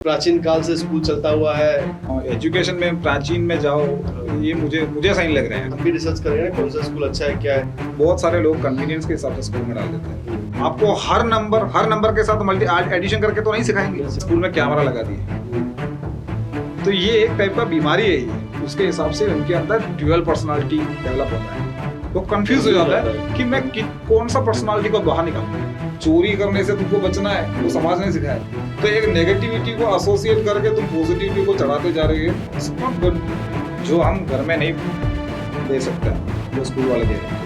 प्राचीन काल से स्कूल चलता हुआ है। एजुकेशन में प्राचीन में जाओ, ये मुझे सही लग रहा है। हम भी रिसर्च करेंगे ना कौन सा स्कूल अच्छा है क्या है। बहुत सारे लोग कन्वीनियंस के हिसाब से स्कूल में डाल देते हैं। आपको हर नंबर के साथ मल्टी एडिशन करके तो नहीं सिखाएंगे। स्कूल में कैमरा लगा दिए, तो ये एक टाइप का बीमारी है ये। उसके हिसाब से उनके अंदर ड्यूअल पर्सनालिटी डेवलप होता है। वो कंफ्यूज हो जाता है कि मैं कौन सा पर्सनालिटी को बाहर निकालूं। चोरी करने से तुमको बचना है, वो समाज ने सिखाया। तो एक नेगेटिविटी को एसोसिएट करके तुम पॉजिटिविटी को चढ़ाते जा रहे हो, जो हम घर में नहीं दे सकते, जो स्कूल वाले दे रहे हैं।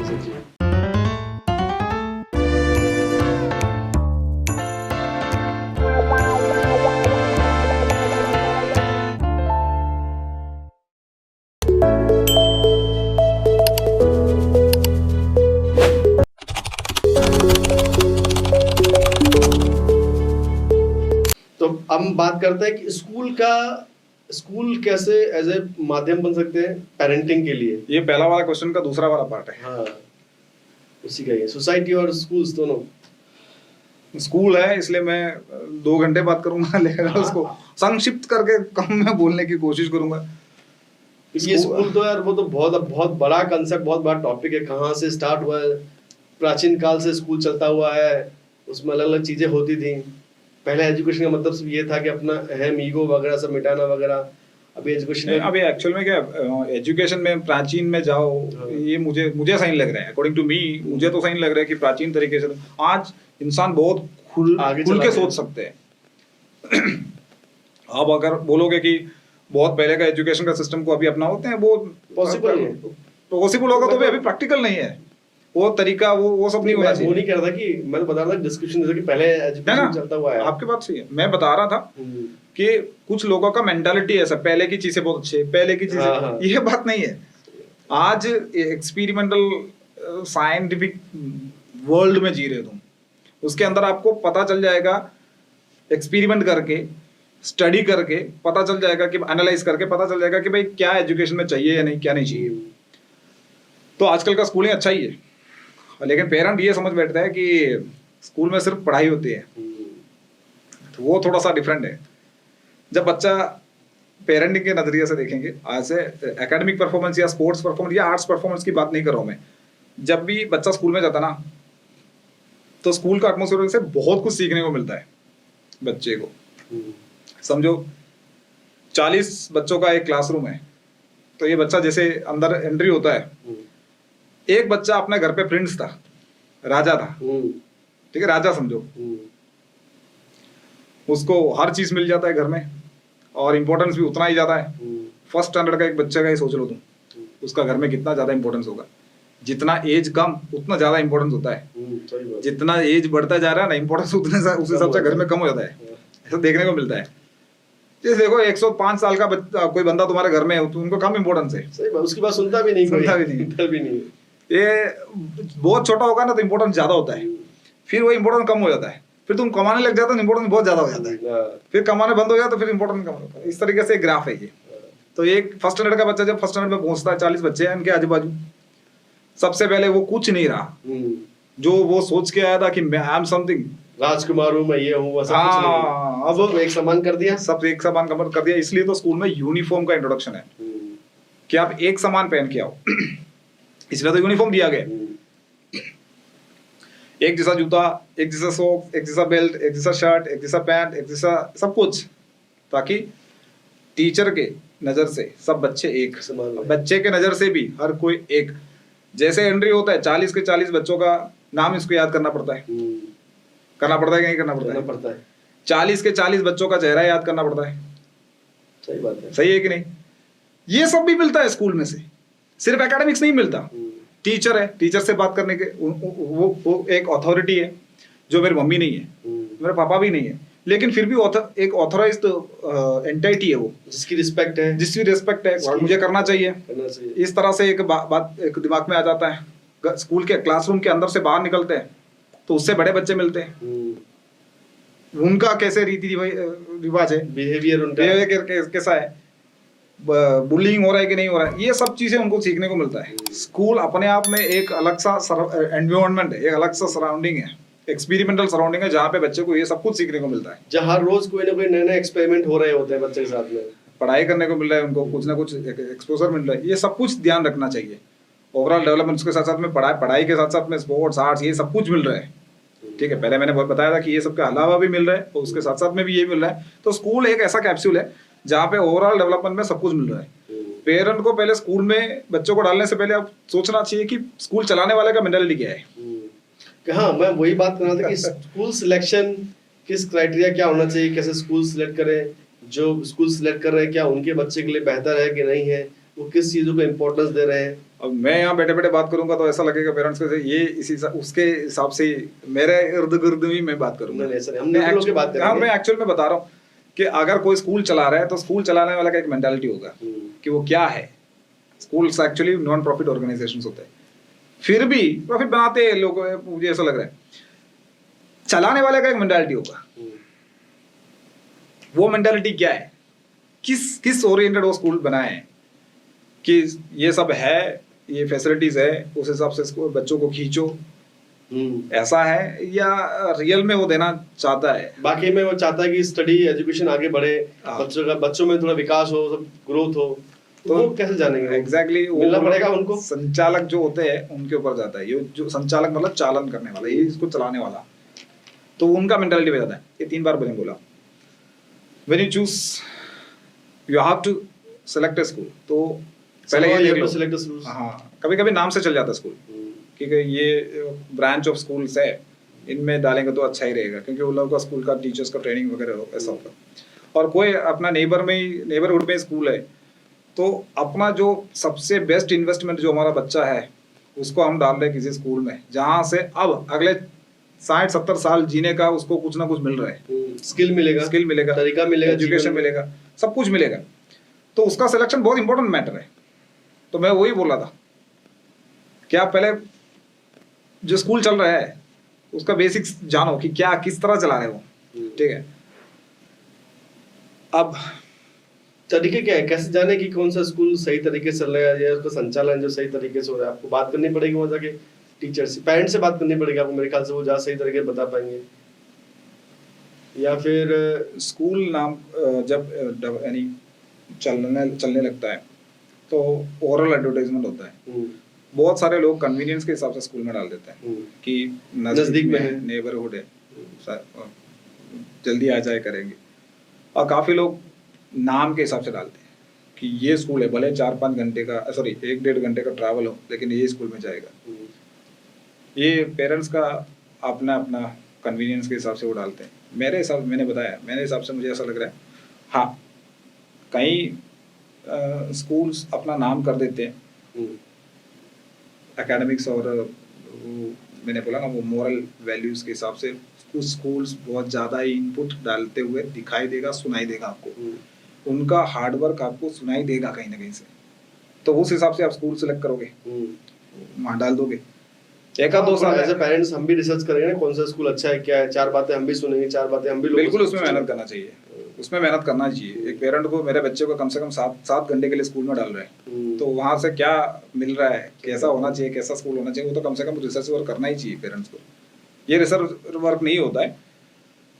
तो हम बात करते हैं कि स्कूल कैसे एज ए माध्यम बन सकते हैं पेरेंटिंग के लिए। ये पहला वाला क्वेश्चन का दूसरा वाला पार्ट है। हाँ, उसी का ही है। सोसाइटी और स्कूल्स दोनों। स्कूल है इसलिए मैं 2 घंटे बात करूंगा, लेकिन उसको संक्षिप्त करके कम में बोलने की कोशिश करूंगा। ये स्कूल तो यार वो तो बहुत बड़ा कंसेप्ट, बहुत बड़ा टॉपिक है। कहाँ से स्टार्ट हुआ है? प्राचीन काल से स्कूल चलता हुआ है, उसमें अलग अलग चीजें होती थी। पहले एजुकेशन का मतलब सिर्फ ये था कि अपना अहम ईगो वगैरह सब मिटाना वगैरह। अभी एजुकेशन अभी एक्चुअल में क्या, एजुकेशन में प्राचीन में जाओ, ये मुझे सही लग रहा है। अकॉर्डिंग टू मी, मुझे तो सही लग रहा है कि प्राचीन तरीके से आज इंसान बहुत खुल के सोच सकते हैं। अब अगर बोलोगे कि बहुत पहले का एजुकेशन का सिस्टम को अभी अपना होते हैं, वो पॉसिबल होगा तो भी अभी प्रैक्टिकल नहीं है वो तरीका, वो सब नहीं होना चाहिए। वो नहीं कह रहा था कि मैं तो बता रहा था डिस्क्रिप्शन जैसे कि पहले एजुकेशन चलता हुआ है। आपकी बात सही है। मैं बता रहा था कि कुछ लोगों का मेंटालिटी ऐसा, पहले की चीजें बहुत अच्छी है, पहले की चीजें, ये बात नहीं है। आज एक्सपेरिमेंटल साइंटिफिक वर्ल्ड में जी रहे हो तुम, उसके अंदर आपको पता चल जाएगा, एक्सपेरिमेंट करके स्टडी करके पता चल जाएगा कि एनालाइज करके पता चल जाएगा कि भाई क्या एजुकेशन में चाहिए या नहीं, क्या नहीं चाहिए। तो आजकल का स्कूलिंग अच्छा ही है, लेकिन पेरेंट ये समझ बैठता है कि स्कूल में सिर्फ पढ़ाई होती है, तो वो थोड़ा सा डिफरेंट है। जब बच्चा पेरेंटिंग के नजरिए से देखेंगे, आज से एकेडमिक परफॉर्मेंस या स्पोर्ट्स परफॉर्मेंस या आर्ट्स परफॉर्मेंस की बात नहीं कर रहा हूं मैं। जब भी बच्चा स्कूल में जाता ना, तो स्कूल का एटमोसफियर से बहुत कुछ सीखने को मिलता है बच्चे को। समझो 40 बच्चों का एक क्लासरूम है, तो ये बच्चा जैसे अंदर एंट्री होता है, एक बच्चा अपने घर पे प्रिंस था, राजा था, ठीक है, राजा समझो। उसको हर चीज मिल जाता है घर में, और इम्पोर्टेंस भी उतना ही ज्यादा है। फर्स्ट स्टैंडर्ड का एक बच्चे का ही सोच लो तुम, उसका घर में कितना ज्यादा इंपॉर्टेंस होगा। जितना एज कम उतना ज्यादा इंपॉर्टेंस होता है, जितना एज बढ़ता जा रहा है ना, इंपॉर्टेंस उस हिसाब से घर में कम हो जाता है। ऐसा देखने को मिलता है। जैसे देखो 105 साल का कोई बंदा तुम्हारे घर में है, तो उनको कम इंपॉर्टेंस है। सही बात, उसकी बात सुनता भी नहीं। ये बहुत छोटा होगा ना तो इम्पोर्टेंस ज्यादा होता है, फिर वो इम्पोर्टेंस कम हो जाता है, फिर तुम कमाने लग जाते हो इम्पोर्टेंस बहुत ज्यादा हो जाता है, फिर कमाने बंद हो गया तो फिर इम्पोर्टेंस कम होता है। इस तरीके से ग्राफ है ये। तो एक फर्स्ट स्टैंडर्ड का बच्चा जब फर्स्ट स्टैंडर्ड में पहुंचता है, 40 बच्चे हैं उनके आजू बाजू, सबसे पहले वो कुछ नहीं रहा। जो वो सोच के आया था कि मैं आई एम समथिंग, राजकुमार हूँ, मैं ये हूँ, अब एक समान कर दिया, सब एक समान कर दिया। इसलिए तो स्कूल में यूनिफॉर्म का इंट्रोडक्शन है कि आप एक समान पहन के आओ, इसलिए तो यूनिफॉर्म दिया गया। एक जैसा जूता, एक जैसा सॉक्स, एक जैसा बेल्ट, एक जैसा शर्ट, एक जैसा पैंट, एक जैसा सब कुछ, ताकि टीचर के नजर से सब बच्चे एक समान, बच्चे के नजर से भी हर कोई एक। जैसे एंट्री होता है 40 के 40 बच्चों का नाम इसको याद करना पड़ता है, करना पड़ता है कि नहीं करना पड़ता है? 40 के 40 बच्चों का चेहरा याद करना पड़ता है। सही बात है, सही है कि नहीं? ये सब भी मिलता है स्कूल में से, सिर्फ एकेडमिक्स नहीं मिलता। टीचर है, टीचर से बात करने के वो एक अथॉरिटी है, जो मेरी मम्मी नहीं है, मेरे पापा भी नहीं है, लेकिन फिर भी एक ऑथराइज्ड एंटिटी है वो, जिसकी रिस्पेक्ट है, मुझे करना चाहिए। इस तरह से एक बात एक दिमाग में आ जाता है। स्कूल के क्लासरूम के अंदर से बाहर निकलते हैं तो उससे बड़े बच्चे मिलते हैं, उनका कैसे रीति रिवाज है, बिहेवियर कैसा है, बुलिंग हो रहा है कि नहीं हो रहा है, ये सब चीजें उनको सीखने को मिलता है। स्कूल अपने आप में एक अलग सा एनवायरनमेंट है, एक अलग सा सराउंडिंग है, एक्सपेरिमेंटल सराउंडिंग है जहाँ पे बच्चे को ये सब कुछ सीखने को मिलता है, जहाँ हर रोज कोई ना कोई नए नए एक्सपेरिमेंट हो रहे होते हैं बच्चे के साथ में, पढ़ाई करने को मिल रहा है, उनको कुछ ना कुछ एक्सपोजर मिल रहा है, ये सब कुछ ध्यान रखना चाहिए। ओवरऑल डेवलपमेंट के साथ साथ में पढ़ाई के साथ साथ में स्पोर्ट्स आर्ट्स ये सब कुछ मिल रहा है, ठीक है। पहले मैंने बताया था कि ये सब के अलावा भी मिल रहा है और उसके साथ साथ में भी ये मिल रहा है। तो स्कूल एक ऐसा कैप्सूल है जहाँ पे ओवरऑल डेवलपमेंट में सब कुछ मिल रहा है। पेरेंट को पहले स्कूल में बच्चों को डालने से पहले आप सोचना चाहिए कि स्कूल चलाने वाले का मेंटालिटी क्या है। हाँ, मैं वही बात कर रहा था कि स्कूल सिलेक्शन किस क्राइटेरिया क्या होना चाहिए, कैसे स्कूल सिलेक्ट करें, जो स्कूल सिलेक्ट कर रहे हैं क्या उनके बच्चे के लिए बेहतर है कि नहीं है, वो किस चीजों को इम्पोर्टेंस दे रहे हैं। अब मैं यहाँ बैठे बैठे बात करूंगा तो ऐसा लगेगा पेरेंट्स को ये इसी उसके हिसाब से मेरे इर्द गिर्द ही मैं बात करूंगा। मैं एक्चुअल में बता रहा हूँ कि अगर कोई स्कूल चला रहा है तो स्कूल चलाने वाला का एक मेंटालिटी होगा कि वो क्या है। Schools actually non profit organisations होते हैं, फिर भी प्रॉफिट बनाते हैं लोग, मुझे ऐसा लग रहा है। चलाने वाले का एक मेंटालिटी होगा, वो मेंटालिटी क्या है, किस ओरिएंटेड वो स्कूल बनाए हैं कि ये सब है, ये फैसिलिटीज है, उस हिसाब से बच्चों को खींचो, ऐसा है, या रियल में वो देना चाहता है। बाकी में वो चाहता है कि स्टडी एजुकेशन आगे बढ़े, बच्चों में थोड़ा विकास हो, सब ग्रोथ हो, तो वो कैसे जानेंगे? एग्जैक्टली मिलना पड़ेगा उनको। संचालक जो होते हैं उनके ऊपर जाता है, ये जो संचालक मतलब चालन करने वाला, ये इसको चलाने वाला, तो उनका मेंटालिटी पे जाता है। ये 3 बार मैंने बोला, when you choose you have to select a school, तो पहले ये देख लो। हाँ, कभी कभी नाम से चल जाता है स्कूल, क्योंकि ये ब्रांच ऑफ स्कूल्स है, इनमें डालेंगे तो अच्छा ही रहेगा, क्योंकि उन लोगों का स्कूल का टीचर्स का ट्रेनिंग वगैरह ऐसा होगा। और कोई अपना नेबरहुड में स्कूल है, तो अपना जो सबसे बेस्ट इन्वेस्टमेंट जो हमारा बच्चा है उसको हम डाल रहे हैं किसी स्कूल में जहाँ से अब अगले 60-70 साल जीने का उसको कुछ ना कुछ मिल रहा है। स्किल मिलेगा, तरीका मिलेगा, एजुकेशन मिलेगा, सब कुछ मिलेगा। तो उसका सिलेक्शन बहुत इंपॉर्टेंट मैटर है। तो मैं वही बोल रहा था कि आप पहले जो स्कूल चल रहा है उसका बेसिक्स जानो कि क्या किस तरह चला रहे हो, ठीक है। अब तरीके क्या है, कैसे जाने कि कौन सा स्कूल सही तरीके से चल रहा है या उसका संचालन जो सही तरीके से हो रहा है? आपको बात करनी पड़ेगी वहाँ जाके, टीचर से, पेरेंट्स से बात करनी पड़ेगी आपको, मेरे ख्याल से वो ज़्यादा सही तरीके से बता पाएंगे। या फिर स्कूल नाम जब यानी चलने लगता है तो ओवरऑल एडवर्टाइजमेंट होता है। बहुत सारे लोग कन्वीनियंस के हिसाब से स्कूल में डाल देते हैं कि नजदीक में है, नेबरहुड है, जल्दी आ जाए करेंगे। और काफी लोग नाम के हिसाब से डालते हैं कि ये स्कूल है, भले 4-5 घंटे का 1-1.5 घंटे का ट्रैवल हो, लेकिन ये स्कूल में जाएगा। ये पेरेंट्स का अपना अपना कन्वीनियंस के हिसाब से वो डालते हैं। मेरे हिसाब से मुझे ऐसा लग रहा है, हाँ कई स्कूल्स अपना नाम कर देते हैं एकेडमिक्स और मैंने बोला ना वो मोरल वैल्यूज के हिसाब से। कुछ स्कूल्स बहुत ज़्यादा ही इनपुट डालते हुए दिखाई देगा, सुनाई देगा आपको, उनका हार्डवर्क आपको सुनाई देगा कहीं ना कहीं से, तो उस हिसाब से आप स्कूल सेलेक्ट करोगे, वहाँ डाल दोगे। एक आध 2 साल एज पेरेंट्स हम भी रिसर्च करेंगे ना, कौन सा स्कूल अच्छा है, क्या है, 4 बातें हम भी सुनेंगे, 4 बातें हम भी लोगों बिल्कुल उसमें मेहनत करना चाहिए, उसमें मेहनत करना चाहिए। एक पेरेंट को मेरे बच्चे को कम से कम 7 घंटे के लिए स्कूल में डाल रहे हैं, तो वहाँ से क्या मिल रहा है, कैसा होना चाहिए, कैसा स्कूल होना चाहिए, वो तो कम से कम रिसर्च वर्क करना ही चाहिए पेरेंट्स को। ये रिसर्च वर्क नहीं होता है,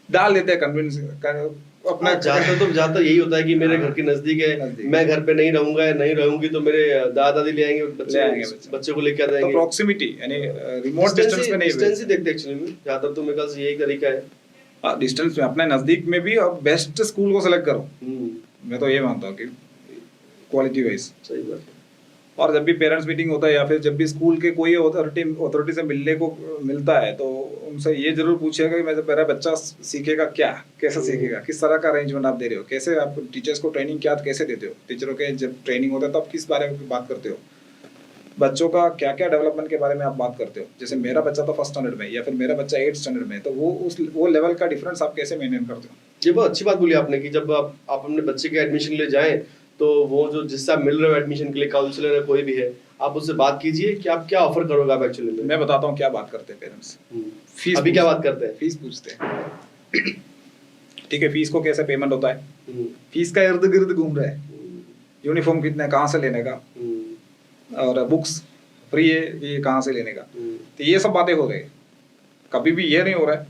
डाल देते हैं कन्विंस अपना। ज्यादातर यही होता है कि मेरे घर के नजदीक है, मैं घर पे नहीं रहूंगा या नहीं रहूंगी तो मेरे दादा दादी ले आएंगे बच्चे को लेकर जाएंगे। तो प्रॉक्सिमिटी यानी रिमोट डिस्टेंस में नहीं, डिस्टेंस ही देखते एक्चुअली में ज्यादातर, तो मेरे ख्याल से यही तरीका है। डिस्टेंस में अपने नजदीक में भी अब बेस्ट स्कूल को सेलेक्ट करो। मैं तो ये मानता हूँ कि क्वालिटी वाइज सही बात है। और जब भी पेरेंट्स मीटिंग होता है या फिर जब भी स्कूल के कोई अथॉरिटी से मिलने को मिलता है तो उनसे ये जरूर पूछिएगा कि मेरा बच्चा सीखेगा क्या, कैसे सीखेगा, किस तरह का अरेंजमेंट आप दे रहे हो, कैसे आप टीचर्स को ट्रेनिंग क्या कैसे देते हो, टीचरों के जब ट्रेनिंग होता है तो आप किस बारे में बात करते हो, बच्चों का क्या क्या डेवलपमेंट के बारे में आप बात करते हो। जैसे मेरा बच्चा तो 1st स्टैंडर्ड में या फिर मेरा बच्चा 8th स्टैंडर्ड में, तो वो लेवल का डिफरेंस आप कैसे मेंटेन करते हो। ये बहुत अच्छी बात बोली आपने कि जब आप अपने बच्चे के एडमिशन के लिए जाएं तो वो जो जिससे आप मिल रहे हो एडमिशन के लिए, काउंसलर है कोई भी है, आप उससे बात कीजिए कि आप क्या ऑफर करोगे आप एक्चुअली में। मैं बताता हूँ क्या बात करते हैं पेरेंट्स। फीस अभी क्या बात करते हैं, फीस पूछते हैं, ठीक है, फीस को कैसे पेमेंट होता है, फीस का इर्द गिर्द घूम रहा है, यूनिफॉर्म कितने कहाँ से लेने का, और बुक्स फ्री है ये कहाँ से लेने का, तो ये सब बातें हो रही है। कभी भी ये नहीं हो रहा है।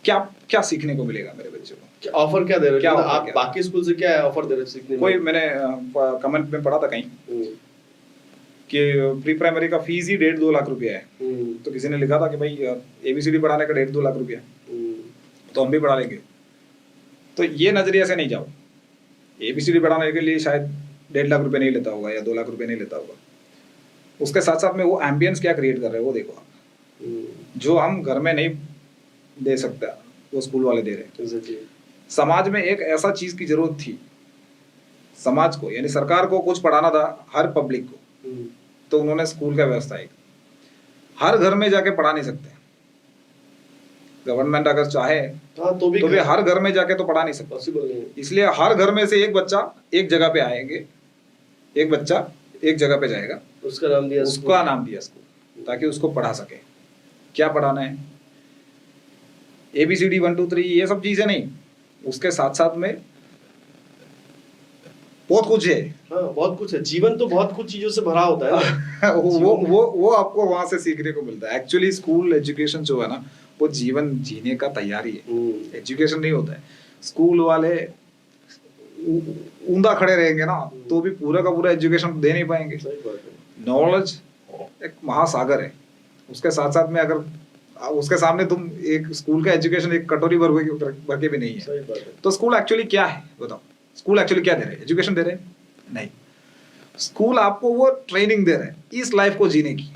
क्या क्या सीखने को मिलेगा मेरे बच्चे को? ऑफर क्या दे रहे हो? क्या मतलब offer आप क्या? बाकी स्कूल से क्या ऑफर दे रहे हो सीखने में? कोई मैंने कमेंट में पढ़ा था कहीं कि प्री प्राइमरी का फीस ही 1.5-2 लाख रुपया है। तो किसी ने लिखा था कि भाई ABCD पढ़ाने का 1.5-2 लाख रुपया तो हम भी पढ़ा लेंगे। तो ये नजरिया से नहीं जाओ। ABCD पढ़ाने के लिए शायद 1.5 लाख रुपए नहीं लेता होगा या 2 लाख रुपए नहीं लेता होगा। उसके साथ साथ में वो एम्बियंस क्या क्रिएट कर रहे हैं वो देखो आप। जो हम घर में नहीं दे सकते वो स्कूल वाले दे रहे हैं। समाज में एक ऐसा चीज की जरूरत थी, समाज को यानी सरकार को कुछ पढ़ाना था हर पब्लिक को, तो उन्होंने स्कूल का व्यवस्था एक हर घर में जाके पढ़ा नहीं सकते। गवर्नमेंट अगर चाहे तो भी हर घर में जाके तो पढ़ा नहीं सकता, पॉसिबल नहीं है। इसलिए हर घर में से एक बच्चा एक जगह पे आएंगे, एक बच्चा एक जगह पे जाएगा, उसका नाम दिया स्कूल, ताकि उसको पढ़ा सके। क्या पढ़ाना है? ABCD 1 2 3 ये सब चीजें नहीं, उसके साथ साथ में बहुत कुछ है। हाँ, बहुत कुछ है। जीवन तो बहुत कुछ चीजों से भरा होता है। वो आपको वहां से सीखने को मिलता है। एक्चुअली स्कूल एजुकेशन जो है ना वो जीवन जीने का तैयारी है, एजुकेशन नहीं होता है। स्कूल वाले ऊंधा खड़े रहेंगे ना तो भी पूरा का पूरा एजुकेशन दे नहीं पाएंगे। नॉलेज एक महासागर है, उसके साथ साथ में अगर उसके सामने तुम एक स्कूल का एजुकेशन एक कटोरी भर के भी नहीं है, तो स्कूल एक्चुअली क्या है बताओ? स्कूल एक्चुअली क्या दे रहे हैं? एजुकेशन दे रहे हैं? नहीं, स्कूल आपको वो ट्रेनिंग दे रहे हैं इस लाइफ को जीने की।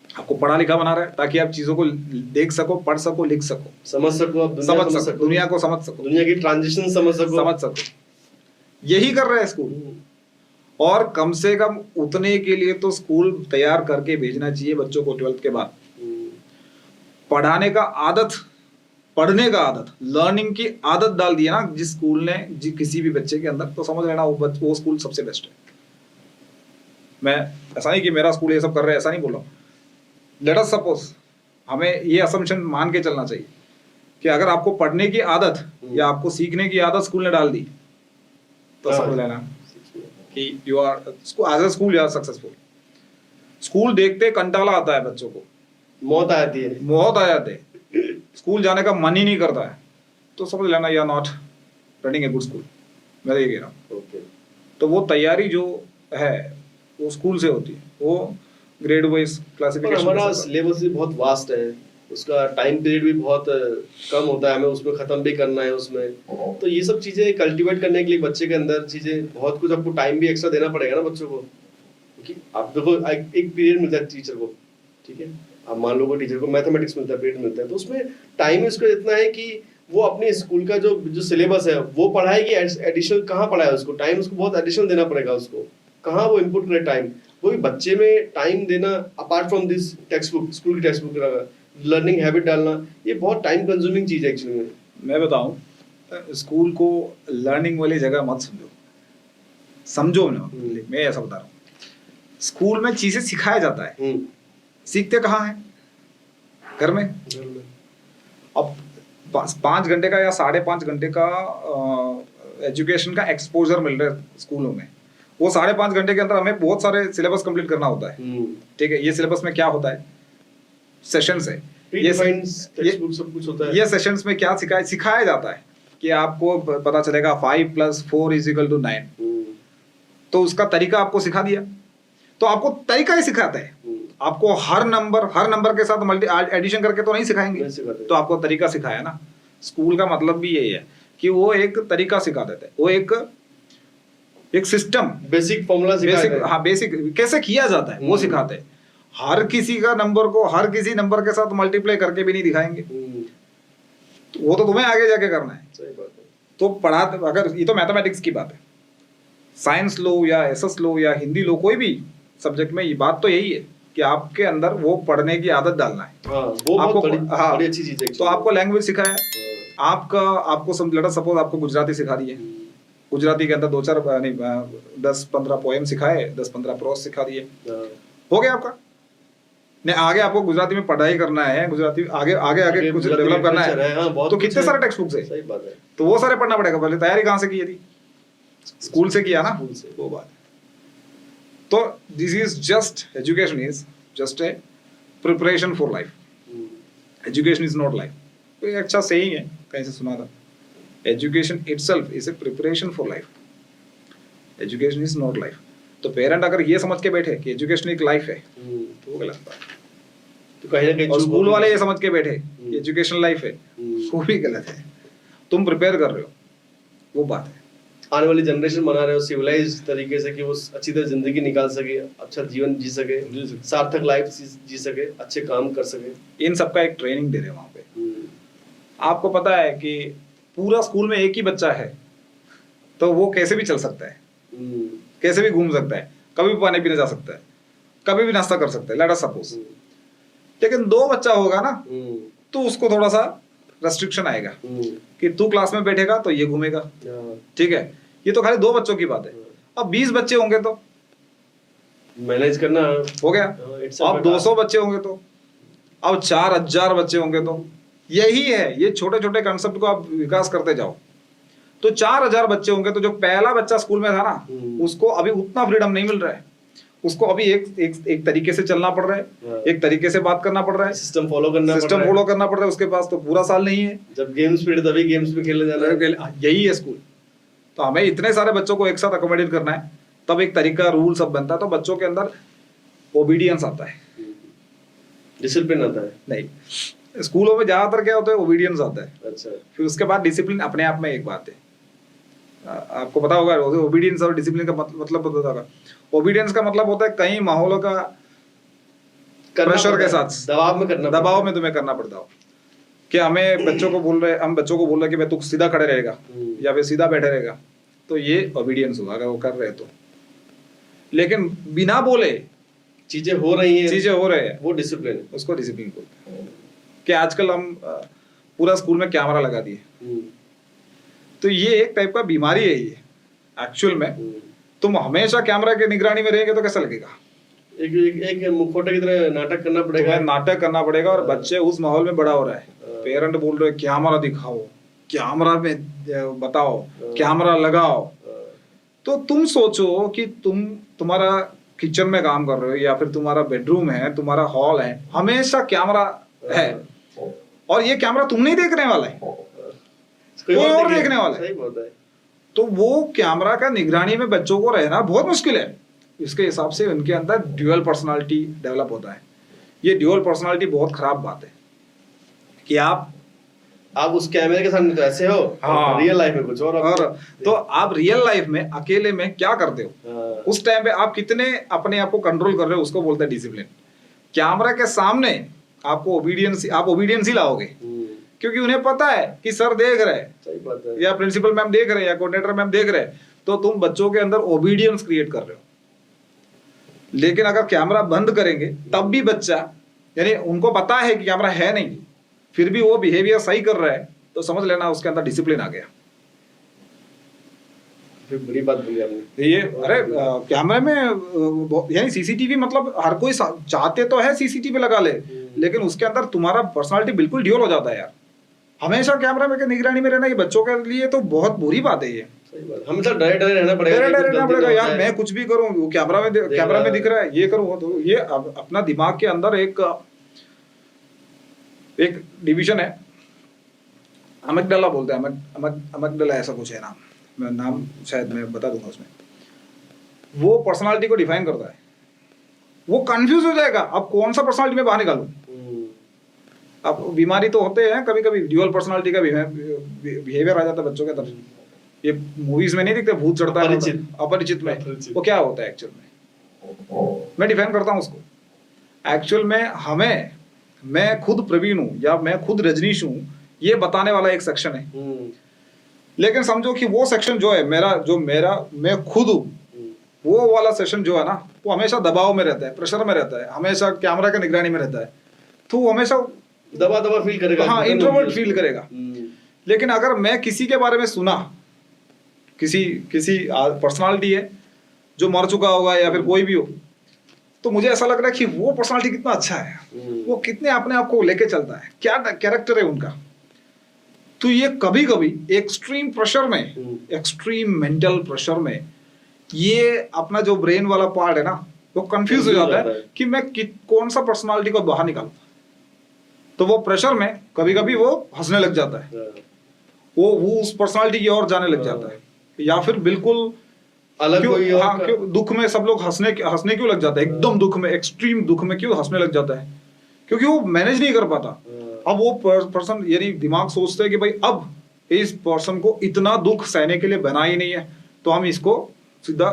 आपको पढ़ा लिखा बना रहा है ताकि आप चीजों को देख सको, पढ़ सको, लिख सको, समझ सको, दुनिया को समझ सको, दुनिया की ट्रांजिशन समझ सको। यही कर रहा है स्कूल। और कम से कम उतने के लिए तो स्कूल तैयार करके भेजना चाहिए बच्चों को 12th के बाद। पढ़ाने का आदत, पढ़ने का आदत, लर्निंग की आदत डाल दी है ना जिस स्कूल ने किसी भी बच्चे के अंदर, तो समझ लेना वो स्कूल सबसे बेस्ट है। मैं ऐसा नहीं कि मेरा स्कूल ये सब कर रहा है, ऐसा नहीं बोल रहा हूँ। लेट अस सपोज, हमें ये असम्पशन मान के चलना चाहिए कि अगर आपको पढ़ने की आदत या आपको सीखने की आदत स्कूल ने डाल दी तो समझ लेना कि you are as a school you are successful. School देखते कंटाला आता है बच्चों को, मौत आ जाती है, स्कूल जाने का मन ही नहीं करता है, तो समझ लेना you are not running a good school. मैं ये कह रहा हूँ। तो वो तैयारी जो है वो स्कूल से होती है, वो ग्रेड वाइज क्लासिफिकेशन। हमारा सिलेबस भी बहुत वास्ट है, उसका टाइम पीरियड भी बहुत कम होता है, हमें उसमें खत्म भी करना है उसमें। तो ये सब चीजें कल्टीवेट करने के लिए बच्चे के अंदर चीजें बहुत कुछ, आपको टाइम भी एक्स्ट्रा देना पड़ेगा ना बच्चों को। क्योंकि आप देखो एक पीरियड मिलता है टीचर को, ठीक है, आप मान लो टीचर को मैथमेटिक्स मिलता है, पीरियड मिलता है, तो उसमें टाइम उसका इतना है कि वो अपने स्कूल का जो सिलेबस है वो पढ़ाएगी, एडिशनल कहाँ पढ़ाए उसको, टाइम उसको बहुत एडिशनल देना पड़ेगा उसको, कहाँ वो इनपुट करे टाइम। वो भी बच्चे में टाइम देना apart from this text book, school की टेक्स्ट बुक, लर्निंग हैबिट डालना, ये बहुत टाइम कंज्यूमिंग चीज है एक्चुअली में। मैं बताऊं, स्कूल को लर्निंग वाली जगह मत समझो ना, मैं ऐसा बता रहा हूँ। स्कूल में चीजें सिखाया जाता है, सीखते कहाँ है? घर में। अब 5 घंटे का या 5.5 घंटे का एजुकेशन का एक्सपोजर मिल रहा है स्कूलों में। वो 5.5 घंटे के अंदर हमें बहुत सारे सिलेबस कंप्लीट करना होता है, ठीक है। ये सिलेबस में क्या होता है? सेशंस है, ये सब कुछ होता है। ये सेशंस में क्या सिखाया जाता है कि आपको पता चलेगा 5 + 4 = 9। तो उसका तरीका आपको सिखा दिया, तो आपको तरीका ही सिखाते हैं। आपको हर नंबर के साथ मल्टी एडिशन करके तो नहीं सिखाएंगे, तो आपको तरीका सिखाया ना। स्कूल का मतलब भी यही है कि वो एक तरीका सिखा देते हैं, वो एक सिस्टम, बेसिक फॉर्मूला सिखाते हैं। हाँ, बेसिक कैसे किया जाता है वो सिखाते हैं। हर किसी का नंबर को हर किसी नंबर के साथ मल्टीप्लाई करके भी नहीं दिखाएंगे, तो वो तो तुम्हें आगे जाके करना है। सही बात है। तो पढ़ाते, अगर ये तो मैथमेटिक्स की बात है, साइंस लो या एसएस लो या हिंदी लो, कोई भी सब्जेक्ट में ये बात तो यही है कि आपके अंदर वो पढ़ने की आदत डालना है। वो आपको बड़ी अच्छी चीज है। तो आपको लैंग्वेज सिखाया, आपको सपोज आपको गुजराती सिखा दी है, गुजराती के अंदर 10-15 पोएम सिखाए, 10-15 प्रोस सिखा दिए, हो गया आपका। नहीं, आगे आपको गुजराती में पढ़ाई करना है, गुजराती आगे कुछ डेवलप करना है, तो कितने सारे टेक्स्ट बुक्स है। सही बात है। तो वो सारे पढ़ना पड़ेगा। पहले तैयारी कहाँ से की थी? स्कूल से किया ना, वो बात। तो this is just education is just a preparation for life, education is not life. तो ये अच्छा सही है, कहीं से सुना था, education itself is a preparation for life, education is not life. तो पेरेंट अगर ये समझ के बैठे कि एजुकेशन एक लाइफ है तो वो गलत बात है। तो कहीं ना कहीं और स्कूल वाले ये समझ के बैठे कि एजुकेशन लाइफ है, वो भी गलत है। तुम प्रिपेयर कर रहे हो, वो बात है। आने वाली जनरेशन बना रहे हो सिविलाइज तरीके से कि वो अच्छी तरह जिंदगी निकाल सके, अच्छा जीवन जी सके, सार्थक लाइफ जी सके, अच्छे काम कर सके। इन सबका एक ट्रेनिंग दे रहे हैं वहाँ पे। आपको पता है कि पूरा स्कूल में एक ही बच्चा है तो वो कैसे भी चल सकता है, कैसे भी घूम सकता है, कभी भी पानी पीने जा सकता है, कभी भी नाश्ता कर सकता है, लेट अस सपोज। लेकिन 2 बच्चा होगा ना तो उसको थोड़ा सा रेस्ट्रिक्शन आएगा कि तू क्लास में बैठेगा तो ये घूमेगा, ठीक है। ये तो खाली 2 बच्चों की बात है। अब 20 बच्चे होंगे तो मैनेज करना हो गया। अब 200 बच्चे होंगे तो, अब 4000 बच्चे होंगे तो, यही है। ये छोटे छोटे कंसेप्ट को आप विकास करते जाओ। तो 4000 बच्चे होंगे तो जो पहला बच्चा स्कूल में था ना, उसको अभी उतना फ्रीडम नहीं मिल रहा है। उसको अभी एक तरीके से चलना पड़ रहा है, एक तरीके से बात करना पड़ रहा है, सिस्टम फॉलो करना पड़ रहा है। उसके पास तो पूरा साल नहीं है। जब गेम्स पीरियड तभी गेम्स में खेलने जाना है, यही है स्कूल। तो हमें इतने सारे बच्चों को एक साथ अकोमोडेट करना है, तब एक तरीका, रूल सब बनता है। तो बच्चों के अंदर ओबीडियंस आता है, डिसिप्लिन आता है। नहीं, स्कूलों में ज्यादातर क्या होता है, ओबीडियंस आता है। अच्छा। फिर उसके बाद डिसिप्लिन अपने आप में एक बात है। आपको पता होगा ओबीडियंस और डिसिप्लिन का मतलब होता होगा। ओबीडियंस का मतलब होता है कई माहौलों का प्रेशर के साथ, दबाव में तुम्हें करना पड़ता हो कि हमें बच्चों को बोल रहे कि भाई तू सीधा खड़े रहेगा या फिर सीधा बैठे रहेगा, तो ये ओबीडियंस होगा अगर वो कर रहे तो। लेकिन बिना बोले चीजें हो रही हैं, वो डिसिप्लिन है, उसको डिसिप्लिन बोलते हैं। कि आजकल हम पूरा स्कूल में कैमरा लगा दिए, तो ये एक टाइप का बीमारी है। ये एक्चुअल में तुम हमेशा कैमरा के निगरानी में रहेंगे तो कैसा लगेगा? एक मुखौटे की तरह नाटक करना पड़ेगा। और बच्चे उस माहौल में बड़ा हो रहा है। पेरेंट बोल रहे कैमरा दिखाओ, कैमरा में बताओ, कैमरा लगाओ। तो तुम सोचो कि तुम्हारा किचन में काम कर रहे हो या फिर तुम्हारा बेडरूम है, तुम्हारा हॉल है, हमेशा कैमरा है और ये कैमरा तुम नहीं देखने वाला है, कोई और देखने वाला है। तो वो कैमरा का निगरानी में बच्चों को रहना बहुत मुश्किल है। इसके हिसाब से उनके अंदर ड्यूअल पर्सनालिटी डेवलप होता है। ये ड्यूअल पर्सनालिटी बहुत खराब बात है कि आप उस कैमरे के सामने तो ऐसे हो, हाँ, रियल लाइफ में कुछ और तो आप रियल लाइफ में अकेले में क्या करते हो, उस टाइम पे आप कितने अपने आप को कंट्रोल कर रहे हो, उसको बोलते हैं डिसिप्लिन। कैमरा के सामने आपको ओबीडियंस ही लाओगे, क्योंकि उन्हें पता है कि सर देख रहे हैं या प्रिंसिपल मैम देख रहे हैं या कोऑर्डिनेटर मैम देख रहे हैं, तो तुम बच्चों के अंदर ओबीडियंस क्रिएट कर रहे हो। लेकिन अगर कैमरा बंद करेंगे तब भी बच्चा, यानी उनको पता है कि कैमरा है नहीं, फिर भी वो बिहेवियर सही कर रहा है, तो समझ लेना उसके अंदर डिसिप्लिन आ गया। बड़ी बात बोली आपने। ये अरे कैमरे में यानी सीसीटीवी, मतलब हर कोई चाहते तो है सीसीटीवी लगा ले, लेकिन उसके अंदर तुम्हारा पर्सनालिटी बिल्कुल ड्यूअल हो जाता है यार। हमेशा कैमरा में निगरानी में रहना ये बच्चों के लिए तो बहुत बुरी बात है। ये हमेशा डरे रहना पड़ेगा यार, मैं कुछ भी करूं वो कैमरा में दिख रहा है, ये करूं तो ये अपना दिमाग के अंदर एक डिवीजन है, अमिगडाला बोलते हैं, अमिगडाला ऐसा कुछ है नाम शायद मैं बता दूंगा। उसमें वो पर्सनालिटी को डिफाइन करता है। वो कंफ्यूज हो जाएगा अब कौन सा पर्सनालिटी में बाहर निकालूं। अब बीमारी तो होते हैं कभी कभी, ड्यूअल पर्सनालिटी का बिहेवियर आ जाता है बच्चों के अंदर। ये मूवीज में नहीं दिखते, भूत चढ़ता है अपरिचित में, वो क्या होता है एक्चुअल में, मैं डिफाइन करता हूँ उसको। एक्चुअल में मैं खुद प्रवीण हूँ या मैं खुद रजनीश हूँ, ये बताने वाला एक सेक्शन है। लेकिन समझो कि वो सेक्शन जो है मैं खुद हूँ, वो वाला सेक्शन जो है ना, वो हमेशा दबाव में रहता है, प्रेशर में रहता है, हमेशा कैमरा की निगरानी में रहता है, तो वो हमेशा दबा फील करेगा, हाँ, इंट्रोवर्ट फील करेगा। लेकिन अगर मैं किसी के बारे में सुना, किसी पर्सनालिटी है जो मर चुका होगा या फिर कोई भी हो, तो मुझे ऐसा लग रहा है कि वो पर्सनालिटी कितना अच्छा है, वो कितने अपने आप को लेके चलता है, क्या कैरेक्टर है उनका। तो ये कभी कभी एक्सट्रीम प्रेशर में, एक्सट्रीम मेंटल प्रेशर में, ये अपना जो ब्रेन वाला पार्ट है ना, वो कंफ्यूज हो जाता है कि मैं कौन सा पर्सनालिटी को बाहर निकालूं। तो वो प्रेशर में कभी कभी वो हंसने लग जाता है, वो उस पर्सनालिटी की ओर जाने लग जाता है, या फिर बिल्कुल अलग कोई और हाँ, क्यों दुख में सब लोग हंसने क्यों लग जाता है, एकदम दुख में, एक्सट्रीम दुख में क्यों हंसने लग जाता है, क्योंकि वो मैनेज नहीं कर पाता। अब वो पर्सन यानी दिमाग सोचता है कि भाई अब इस पर्सन को इतना दुख सहने के लिए बना ही नहीं है, तो हम इसको सीधा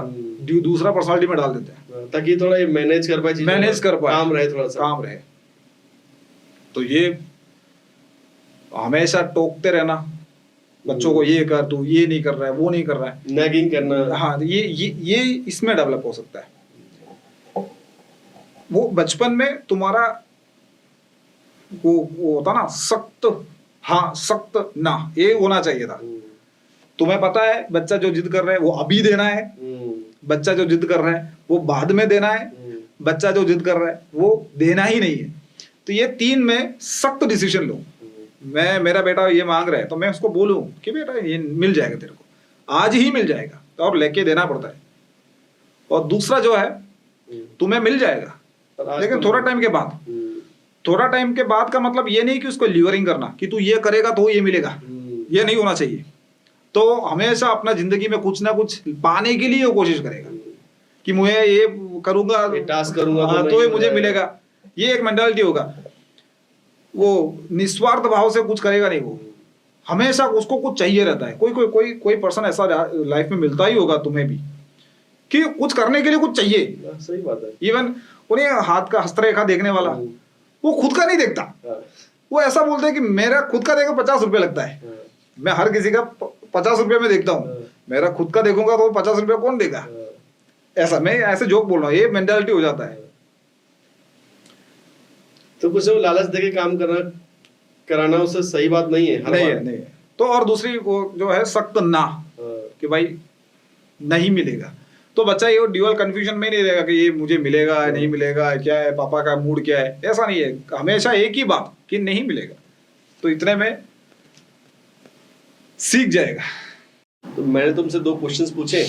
दूसरा पर्सनालिटी में डाल देते हैं ताकि थोड़ा ये मैनेज कर पाए, काम रहे, थोड़ा सा काम रहे। तो ये हमेशा टोकते रहना बच्चों को, ये कर, तू ये नहीं कर रहा है, वो नहीं कर रहा है, नैगिंग करना, हाँ, ये इसमें डेवलप हो सकता है। वो बचपन में तुम्हारा वो होता ना सख्त, हाँ सख्त ना, ये होना चाहिए था। तुम्हें पता है बच्चा जो जिद कर रहा है वो अभी देना है, बच्चा जो जिद कर रहा है वो बाद में देना है, बच्चा जो जिद कर रहा है वो देना ही नहीं है। तो ये 3 में सख्त डिसीजन लो। मेरा बेटा ये मांग रहा है तो मैं उसको बोलूं कि बेटा ये मिल जाएगा तेरे को, आज ही मिल जाएगा, तो और लेके देना पड़ता है। और दूसरा जो है तुम्हें मिल जाएगा लेकिन थोड़ा टाइम के बाद। थोड़ा टाइम के बाद का मतलब ये नहीं कि उसको ल्यूरिंग करना कि तू ये करेगा तो ये मिलेगा, ये नहीं होना चाहिए। तो हमेशा अपना जिंदगी में कुछ ना कुछ पाने के लिए वो कोशिश करेगा कि मुझे ये करूंगा, टास्क करूंगा तो ये मुझे मिलेगा, ये एक मेंटालिटी होगा। वो निस्वार्थ भाव से कुछ करेगा नहीं, वो हमेशा उसको कुछ चाहिए रहता है। कोई पर्सन ऐसा लाइफ में मिलता ही होगा तुम्हें भी कि कुछ करने के लिए कुछ चाहिए। सही बात है। इवन उन्हें हाथ का हस्तरेखा देखने वाला वो खुद का नहीं देखता, वो ऐसा बोलते हैं कि मेरा खुद का देखो 50 रुपये लगता है, मैं हर किसी का 50 रुपये में देखता हूँ, मेरा खुद का देखूंगा तो 50 रुपये कौन देगा। ऐसा मैं ऐसे जोक बोल रहा हूँ, ये मेंटालिटी हो जाता है। तो कुछ लालच देके काम कराना उससे सही बात नहीं है, नहीं है। तो और दूसरी वो जो है सख्त ना, कि भाई नहीं मिलेगा, तो बच्चा ये ड्यूअल कंफ्यूजन में नहीं रहेगा कि ये मुझे मिलेगा नहीं मिलेगा, क्या है पापा का मूड क्या है, ऐसा नहीं है। हमेशा एक ही बात कि नहीं मिलेगा, तो इतने में सीख जाएगा। तो मैंने तुमसे 2 क्वेश्चंस पूछे,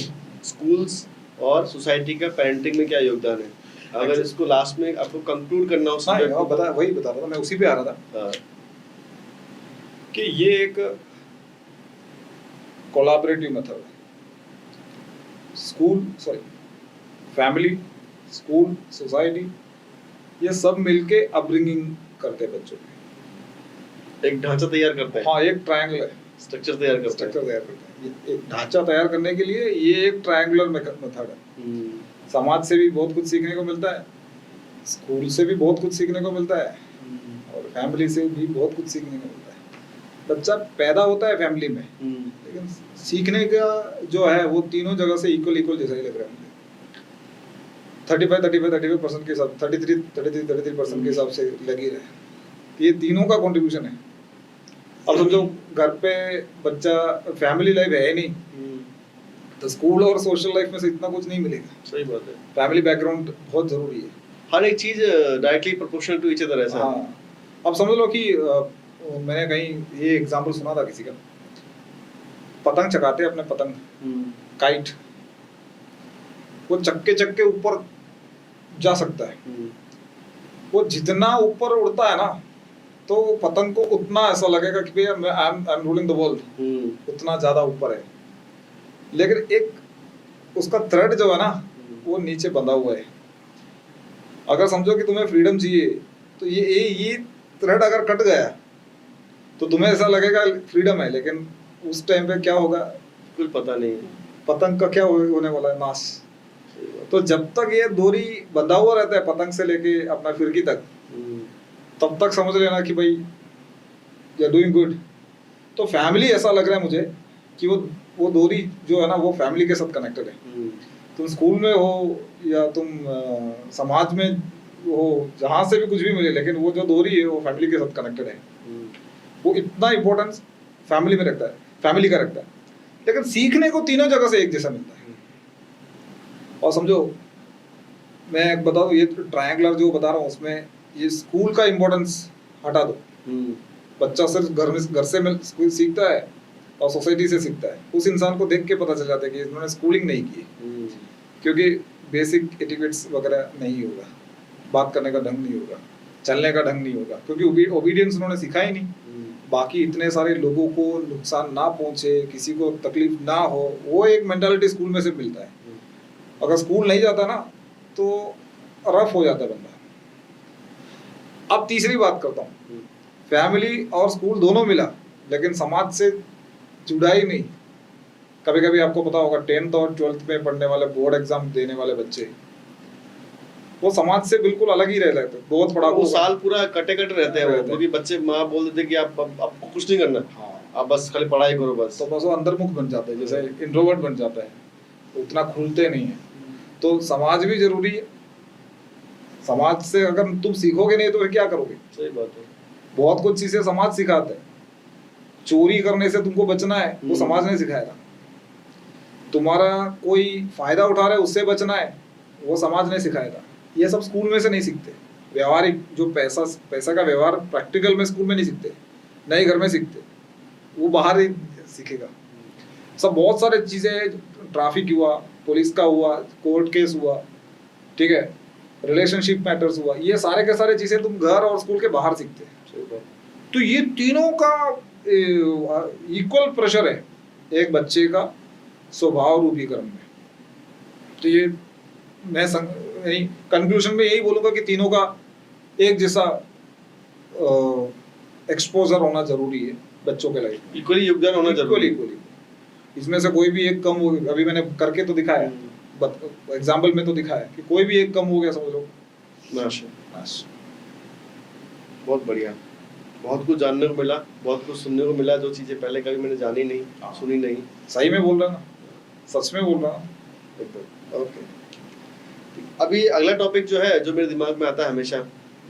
स्कूल्स और सोसाइटी का पेरेंटिंग में क्या योगदान है, अगर इसको लास्ट में आपको कंक्लूड करना हो। वही बता रहा था मैं, उसी पे आ रहा था कि ये एक कोलैबोरेटिव मेथड है। फैमिली, स्कूल, सोसाइटी, ये सब मिलके अपब्रिंगिंग करते हैं बच्चों की, एक ढांचा तैयार करते हैं। हाँ, एक ट्रायंगल है, स्ट्रक्चर तैयार करते हैं। एक ढांचा तैयार करने के लिए ये एक ट्रायंगुलर मेथड है। समाज से भी बहुत कुछ सीखने को मिलता है, स्कूल से भी बहुत कुछ सीखने को मिलता है, और फैमिली से भी बहुत कुछ सीखने को मिलता है। बच्चा पैदा होता है फैमिली में, लेकिन सीखने का जो है वो तीनों जगह से इक्वल जैसा ही लग रहा है मुझे। 35% के हिसाब, 33% के हिसाब से लगी रहे, ये तीनों का कंट्रीब्यूशन है। अब समझो घर पे बच्चा, फैमिली लाइफ है नहीं, तो स्कूल और सोशल लाइफ में से इतना कुछ नहीं मिलेगा। सही बात है, फैमिली बैकग्राउंड बहुत जरूरी है। हर एक चीज directly proportional to each other ऐसा। हाँ, अब समझ लो कि मैंने कहीं ये एग्जांपल सुना था किसी का, पतंग चगाते अपने पतंग, काइट, वो चक्के ऊपर जा सकता है। वो जितना ऊपर उड़ता है ना, तो पतंग को उतना ऐसा लगेगा कि भैया I am ruling the world, उतना ज्यादा ऊपर है। लेकिन एक उसका थ्रेड जो है ना, वो नीचे बंधा हुआ है। अगर समझो कि तुम्हें फ्रीडम चाहिए, तो ये थ्रेड अगर कट गया तो तुम्हें ऐसा लगेगा फ्रीडम है, लेकिन उस टाइम पे क्या होगा कुछ पता नहीं, पतंग का क्या होने वाला है, नाश। तो जब तक ये डोरी बंधा हुआ रहता है पतंग से लेके अपना फिरकी तक, तब तक समझ लेना कि भाई यू आर डूइंग गुड। तो फैमिली ऐसा लग रहा है मुझे कि वो डोरी जो है ना, वो फैमिली के साथ कनेक्टेड है। तुम स्कूल में हो या तुम समाज में हो, जहाँ से भी कुछ भी मिले, लेकिन वो जो डोरी है वो फैमिली के साथ कनेक्टेड है। वो इतना इम्पोर्टेंस फैमिली में रखता है, फैमिली का रखता है। लेकिन सीखने को तीनों जगह से एक जैसा मिलता है। और समझो मैं बता दूं, ये ट्रायंगुलर जो बता रहा हूँ उसमें ये स्कूल का इम्पोर्टेंस हटा दो। बच्चा सिर्फ घर से सीखता है और सोसाइटी से सीखता है। उस इंसान को देख के पता चल जाता है कि इन्होंने स्कूलिंग नहीं की, क्योंकि बेसिक एटिकेट्स वगैरह नहीं होगा, बात करने का ढंग नहीं होगा, चलने का ढंग नहीं होगा, क्योंकि ओबीडियंस उन्होंने सीखा ही नहीं। बाकी इतने सारे लोगों को नुकसान ना पहुंचे, किसी को तकलीफ ना हो, वो एक मेंटालिटी स्कूल में से मिलता है। अगर स्कूल नहीं जाता ना तो रफ हो जाता बंदा। अब तीसरी बात करता हूँ, फैमिली और स्कूल दोनों मिला लेकिन समाज से जुड़ा ही नहीं। कभी कभी आपको पता होगा 10th और 12th में पढ़ने वाले, बोर्ड एग्जाम देने वाले बच्चे, वो समाज से बिल्कुल अलग ही रह लेते, बहुत बड़ा वो साल पूरा कटे रहते हैं, क्योंकि बच्चे माँ बोल देते कि आप आपको कुछ नहीं करना, आप बस खाली पढ़ाई करो बस। तो बस वो अंतर्मुख बन जाता है, जैसे इंट्रोवर्ट बन जाता है, उतना खुलते नहीं है। तो समाज भी जरूरी है। समाज से अगर तुम सीखोगे नहीं तो फिर क्या करोगे? सही बात है। बहुत कुछ चीजें समाज सिखाता है। चोरी करने से तुमको बचना है, वो समाज नहीं सिखाएगा। तुम्हारा कोई फायदा उठा रहा है, उससे बचना है, वो समाज नहीं सिखाएगा। ये सब स्कूल में से नहीं सीखते। व्यवहारिक जो पैसा का व्यवहार प्रैक्टिकल में स्कूल में नहीं सीखते, नहीं घर में सीखते, वो बाहर ही सीखेगा। सब बहुत सारे चीजें, ट्रैफिक हुआ, पुलिस का हुआ, कोर्ट केस हुआ, ठीक है, रिलेशनशिप मैटर्स हुआ, ये सारे के सारे चीजें तुम घर और स्कूल के बाहर सीखते हैं। तो ये तीनों का इक्वल प्रेशर है एक बच्चे का स्वभाव रूपीकरण में। तो ये मैं कंक्लूजन में यही बोलूंगा कि तीनों का एक जैसा एक्सपोजर होना जरूरी है बच्चों के लाइफ में, इक्वली योगदान होना जरूरी है। इक्वली इसमें से कोई भी एक कम हो, अभी मैंने करके तो दिखाया, एग्जाम्पल में तो दिखाया कि कोई भी एक कम हो गया समझ लो नाश। बहुत बढ़िया, बहुत कुछ जानने को मिला, बहुत कुछ सुनने को मिला, जो चीजें पहले कभी मैंने जानी नहीं, सुनी नहीं। सही में बोल रहा ना, सच में बोल रहा ना। ओके, अभी अगला टॉपिक जो है, जो मेरे दिमाग में आता है हमेशा,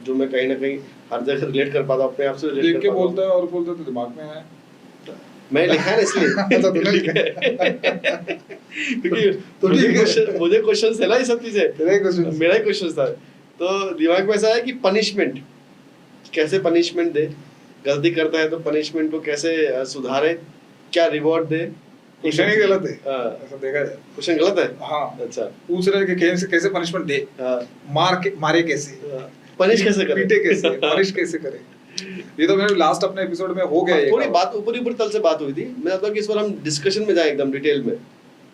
जो मैं कहीं ना कहीं हर जगह रिलेट कर पाता हूँ, अपने आप से रिलेट कर पाता हूँ। बोलता है और बोलता तो दिमाग में है, मैं लिखा है ना इसलिए। तो तूने लिखा है क्योंकि मुझे क्वेश्चन है ना, ये सब चीजें मेरा ही क्वेश्चन था। तो दिमाग में ऐसा है कि पनिशमेंट कैसे, पनिशमेंट दे, गलती करता है तो पनिशमेंट को कैसे सुधारे, क्या रिवॉर्ड दे। क्वेश्चन ही गलत है, ऐसा देखा जाए। क्वेश्चन गलत है। हाँ, अच्छा, पूछ रहे कि कैसे पनिशमेंट दे, मारे कैसे, पनिश कैसे करे, पीटे कैसे, पनिश कैसे करे। ये तो मेरे लास्ट अपने एपिसोड में हो गया। थोड़ी बात ऊपर तल से बात हुई थी। मैं चाहता हूँ कि इस बार हम डिस्कशन में जाएं एकदम डिटेल में।